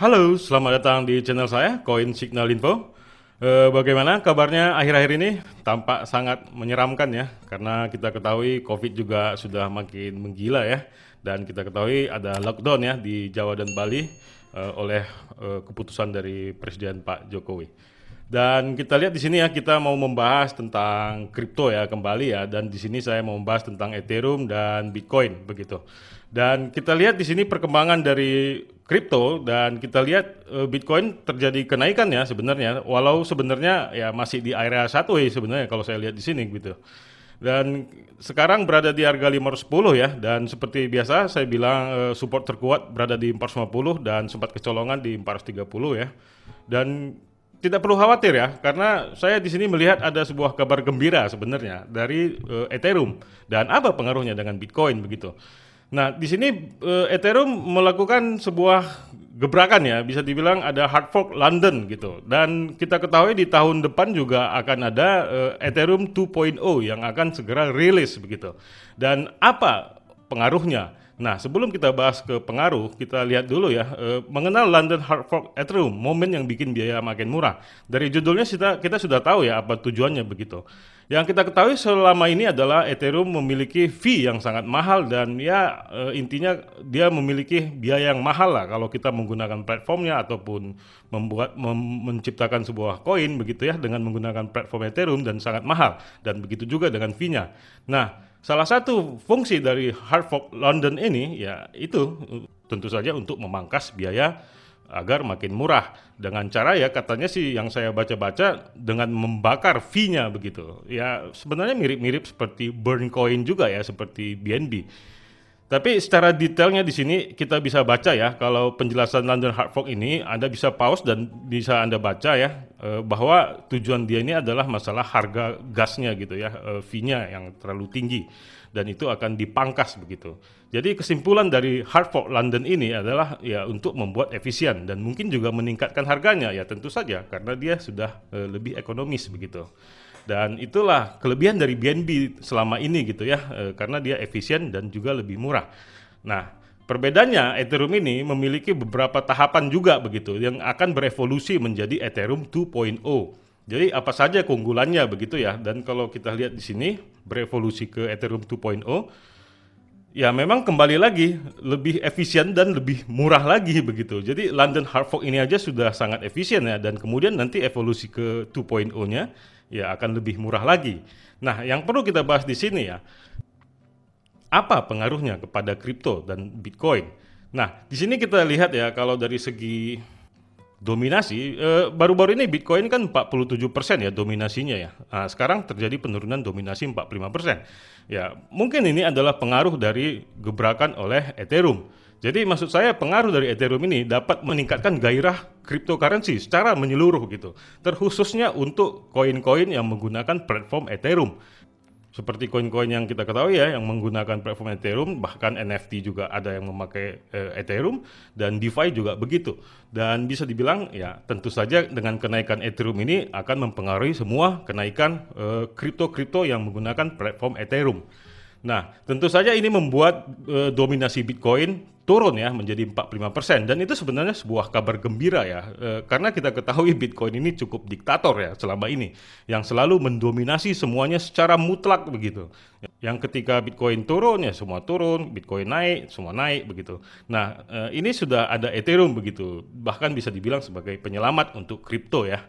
Halo, selamat datang di channel saya, Koin Signal Info. Bagaimana kabarnya akhir-akhir ini? Tampak sangat menyeramkan ya, karena kita ketahui COVID juga sudah makin menggila ya, dan kita ketahui ada lockdown ya di Jawa dan Bali oleh keputusan dari Presiden Pak Jokowi. Dan kita lihat di sini ya, kita mau membahas tentang kripto ya kembali ya, dan di sini saya mau membahas tentang Ethereum dan Bitcoin begitu. Dan kita lihat di sini perkembangan dari kripto dan kita lihat Bitcoin terjadi kenaikan ya sebenarnya, walau sebenarnya ya masih di area sideways sebenarnya kalau saya lihat di sini gitu. Dan sekarang berada di harga 510 ya, dan seperti biasa saya bilang support terkuat berada di 450 dan sempat kecolongan di 430 ya. Dan tidak perlu khawatir ya, karena saya di sini melihat ada sebuah kabar gembira sebenarnya dari Ethereum dan apa pengaruhnya dengan Bitcoin begitu. Nah, di sini Ethereum melakukan sebuah gebrakan ya, bisa dibilang ada hard fork London gitu. Dan kita ketahui di tahun depan juga akan ada Ethereum 2.0 yang akan segera rilis begitu. Dan apa pengaruhnya? Nah, sebelum kita bahas ke pengaruh, kita lihat dulu ya, mengenal London Hard Fork Ethereum, momen yang bikin biaya makin murah. Dari judulnya kita sudah tahu ya apa tujuannya begitu. Yang kita ketahui selama ini adalah Ethereum memiliki fee yang sangat mahal dan ya intinya dia memiliki biaya yang mahal lah kalau kita menggunakan platformnya ataupun menciptakan sebuah koin begitu ya dengan menggunakan platform Ethereum dan sangat mahal dan begitu juga dengan fee-nya. Nah, salah satu fungsi dari hard fork London ini ya itu tentu saja untuk memangkas biaya agar makin murah dengan cara ya katanya sih yang saya baca-baca dengan membakar fee-nya begitu. Ya sebenarnya mirip-mirip seperti burn coin juga ya seperti BNB. Tapi secara detailnya di sini kita bisa baca ya, kalau penjelasan London Hard Fork ini Anda bisa pause dan bisa Anda baca ya, bahwa tujuan dia ini adalah masalah harga gasnya gitu ya, fee-nya yang terlalu tinggi dan itu akan dipangkas begitu. Jadi kesimpulan dari Hard Fork London ini adalah ya untuk membuat efisien dan mungkin juga meningkatkan harganya ya tentu saja karena dia sudah lebih ekonomis begitu. Dan itulah kelebihan dari BNB selama ini gitu ya, karena dia efisien dan juga lebih murah. Nah, perbedaannya Ethereum ini memiliki beberapa tahapan juga begitu yang akan berevolusi menjadi Ethereum 2.0. Jadi apa saja keunggulannya begitu ya. Dan kalau kita lihat di sini berevolusi ke Ethereum 2.0, ya memang kembali lagi lebih efisien dan lebih murah lagi begitu. Jadi London Hard Fork ini aja sudah sangat efisien ya, dan kemudian nanti evolusi ke 2.0-nya ya akan lebih murah lagi. Nah, yang perlu kita bahas di sini ya, apa pengaruhnya kepada kripto dan Bitcoin? Nah, di sini kita lihat ya kalau dari segi dominasi, baru-baru ini Bitcoin kan 47% ya dominasinya ya. Nah, sekarang terjadi penurunan dominasi 45%. Ya, mungkin ini adalah pengaruh dari gebrakan oleh Ethereum. Jadi maksud saya pengaruh dari Ethereum ini dapat meningkatkan gairah cryptocurrency secara menyeluruh gitu. Terkhususnya untuk koin-koin yang menggunakan platform Ethereum. Seperti koin-koin yang kita ketahui ya, yang menggunakan platform Ethereum, bahkan NFT juga ada yang memakai Ethereum, dan DeFi juga begitu. Dan bisa dibilang ya tentu saja dengan kenaikan Ethereum ini akan mempengaruhi semua kenaikan kripto-kripto yang menggunakan platform Ethereum. Nah, tentu saja ini membuat dominasi Bitcoin turun ya menjadi 45% dan itu sebenarnya sebuah kabar gembira ya, karena kita ketahui Bitcoin ini cukup diktator ya selama ini yang selalu mendominasi semuanya secara mutlak begitu. Yang ketika Bitcoin turun ya semua turun, Bitcoin naik semua naik begitu. Nah, ini sudah ada Ethereum begitu, bahkan bisa dibilang sebagai penyelamat untuk kripto ya.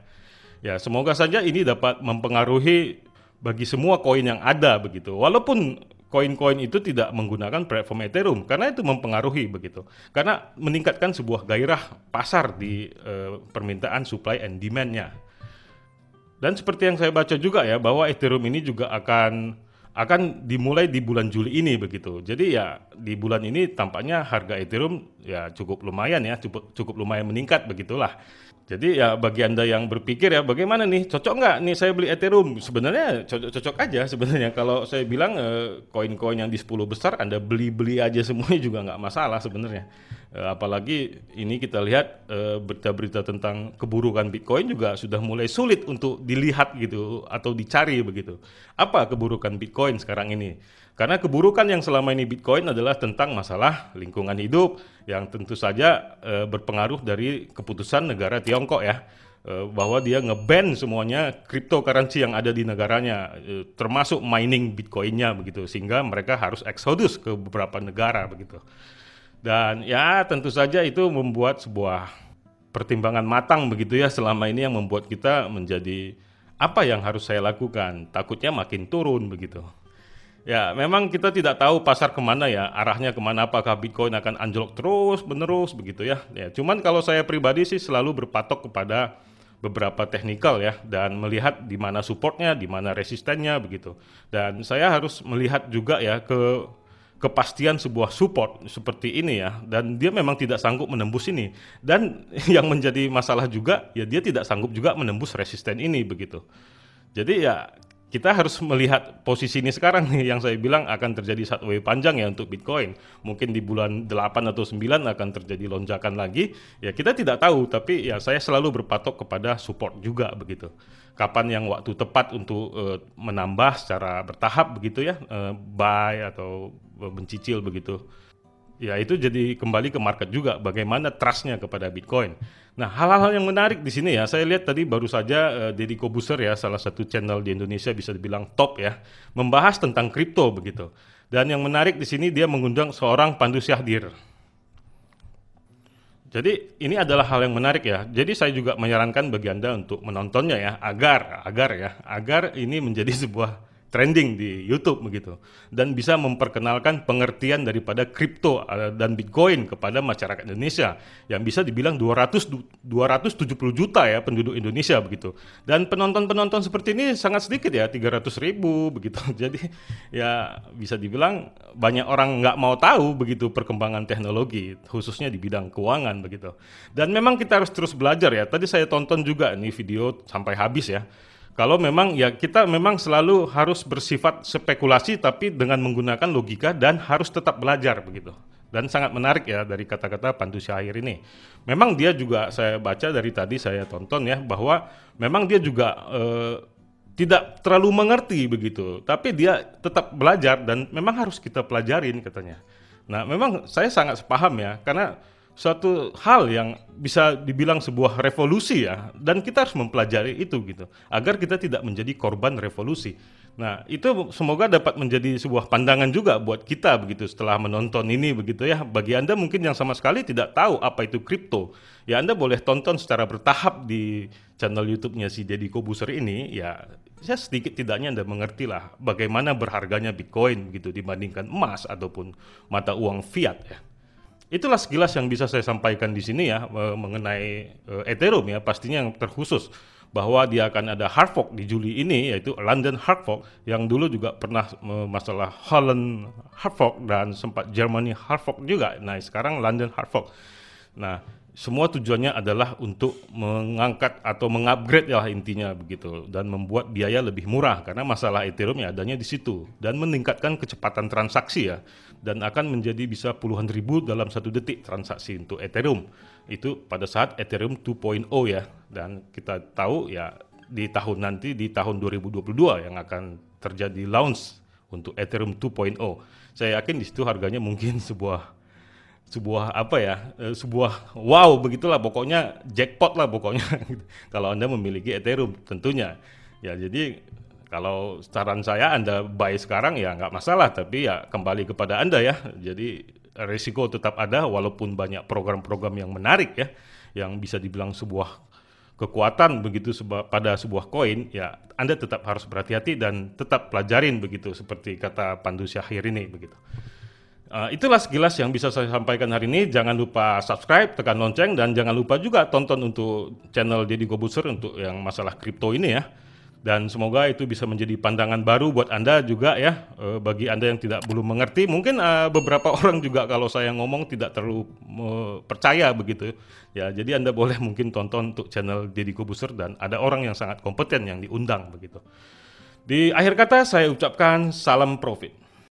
Ya, semoga saja ini dapat mempengaruhi bagi semua koin yang ada begitu. Walaupun koin-koin itu tidak menggunakan platform Ethereum karena itu mempengaruhi begitu. Karena meningkatkan sebuah gairah pasar di permintaan supply and demand-nya. Dan seperti yang saya baca juga ya bahwa Ethereum ini juga akan dimulai di bulan Juli ini begitu. Jadi ya di bulan ini tampaknya harga Ethereum ya cukup lumayan ya, cukup lumayan meningkat begitulah. Jadi ya bagi Anda yang berpikir ya bagaimana nih, cocok nggak nih saya beli Ethereum? Sebenarnya cocok aja sebenarnya. Kalau saya bilang koin-koin yang di 10 besar Anda beli-beli aja semuanya juga nggak masalah sebenarnya. Apalagi ini kita lihat berita-berita tentang keburukan Bitcoin juga sudah mulai sulit untuk dilihat gitu atau dicari begitu. Apa keburukan Bitcoin sekarang ini? Karena keburukan yang selama ini Bitcoin adalah tentang masalah lingkungan hidup yang tentu saja berpengaruh dari keputusan negara Tiongkok ya, bahwa dia nge-ban semuanya cryptocurrency yang ada di negaranya, termasuk mining Bitcoinnya begitu, sehingga mereka harus exodus ke beberapa negara begitu. Dan ya tentu saja itu membuat sebuah pertimbangan matang begitu ya selama ini yang membuat kita menjadi apa yang harus saya lakukan, takutnya makin turun begitu. Ya, memang kita tidak tahu pasar kemana ya, arahnya kemana, apakah Bitcoin akan anjlok terus menerus begitu ya. Ya, cuman kalau saya pribadi sih selalu berpatok kepada beberapa teknikal ya, dan melihat di mana supportnya, di mana resistennya begitu. Dan saya harus melihat juga ya ke kepastian sebuah support seperti ini ya, dan dia memang tidak sanggup menembus ini. Dan yang menjadi masalah juga ya dia tidak sanggup juga menembus resisten ini begitu. Jadi ya kita harus melihat posisi ini sekarang nih yang saya bilang akan terjadi satu wave panjang ya untuk Bitcoin. Mungkin di bulan 8 atau 9 akan terjadi lonjakan lagi. Ya kita tidak tahu, tapi ya saya selalu berpatok kepada support juga begitu. Kapan yang waktu tepat untuk menambah secara bertahap begitu ya, buy atau mencicil begitu. Ya itu jadi kembali ke market juga, bagaimana trustnya kepada Bitcoin. Nah hal-hal yang menarik di sini ya, saya lihat tadi baru saja Deddy Kobuser ya, salah satu channel di Indonesia bisa dibilang top ya, membahas tentang kripto begitu. Dan yang menarik di sini dia mengundang seorang Pandu Syahdir. Jadi ini adalah hal yang menarik ya. Jadi saya juga menyarankan bagi Anda untuk menontonnya ya, agar ini menjadi sebuah trending di YouTube begitu, dan bisa memperkenalkan pengertian daripada kripto dan Bitcoin kepada masyarakat Indonesia yang bisa dibilang 270 juta ya penduduk Indonesia begitu. Dan penonton-penonton seperti ini sangat sedikit ya, 300.000 begitu. Jadi ya bisa dibilang banyak orang nggak mau tahu begitu perkembangan teknologi, khususnya di bidang keuangan begitu. Dan memang kita harus terus belajar ya. Tadi saya tonton juga nih video sampai habis ya. Kalau memang ya kita memang selalu harus bersifat spekulasi tapi dengan menggunakan logika dan harus tetap belajar begitu. Dan sangat menarik ya dari kata-kata Pandu Syahir ini. Memang dia juga, saya baca dari tadi saya tonton ya, bahwa memang dia juga tidak terlalu mengerti begitu, tapi dia tetap belajar dan memang harus kita pelajarin katanya. Nah memang saya sangat sepaham ya, karena suatu hal yang bisa dibilang sebuah revolusi ya, dan kita harus mempelajari itu gitu agar kita tidak menjadi korban revolusi. Nah itu semoga dapat menjadi sebuah pandangan juga buat kita begitu setelah menonton ini begitu ya. Bagi Anda mungkin yang sama sekali tidak tahu apa itu kripto ya, Anda boleh tonton secara bertahap di channel YouTube-nya si Deddy Kobuser ini ya. Saya sedikit tidaknya Anda mengerti lah bagaimana berharganya Bitcoin gitu dibandingkan emas ataupun mata uang fiat ya. Itulah sekilas yang bisa saya sampaikan di sini ya mengenai Ethereum ya, pastinya yang terkhusus bahwa dia akan ada hard fork di Juli ini, yaitu London hard fork yang dulu juga pernah masalah Holland hard fork dan sempat Germany hard fork juga. Nah sekarang London hard fork. Nah semua tujuannya adalah untuk mengangkat atau mengupgrade ya intinya begitu, dan membuat biaya lebih murah karena masalah Ethereum ya adanya di situ, dan meningkatkan kecepatan transaksi ya, dan akan menjadi bisa puluhan ribu dalam 1 detik transaksi untuk Ethereum itu pada saat Ethereum 2.0 ya. Dan kita tahu ya di tahun nanti, di tahun 2022 yang akan terjadi launch untuk Ethereum 2.0. Saya yakin di situ harganya mungkin sebuah apa ya, sebuah wow begitulah, pokoknya jackpot lah pokoknya kalau Anda memiliki Ethereum tentunya ya. Jadi kalau saran saya Anda buy sekarang ya nggak masalah, tapi ya kembali kepada Anda ya. Jadi risiko tetap ada walaupun banyak program-program yang menarik ya, yang bisa dibilang sebuah kekuatan begitu pada sebuah koin ya. Anda tetap harus berhati-hati dan tetap pelajarin begitu seperti kata Pandu Syahir ini begitu. Itulah sekilas yang bisa saya sampaikan hari ini. Jangan lupa subscribe, tekan lonceng, dan jangan lupa juga tonton untuk channel Deddy Kobuser untuk yang masalah kripto ini ya. Dan semoga itu bisa menjadi pandangan baru buat Anda juga ya, bagi Anda yang belum mengerti. Mungkin beberapa orang juga kalau saya ngomong tidak terlalu percaya begitu ya. Jadi Anda boleh mungkin tonton untuk channel Deddy Kobuser, dan ada orang yang sangat kompeten yang diundang begitu. Di akhir kata saya ucapkan salam profit.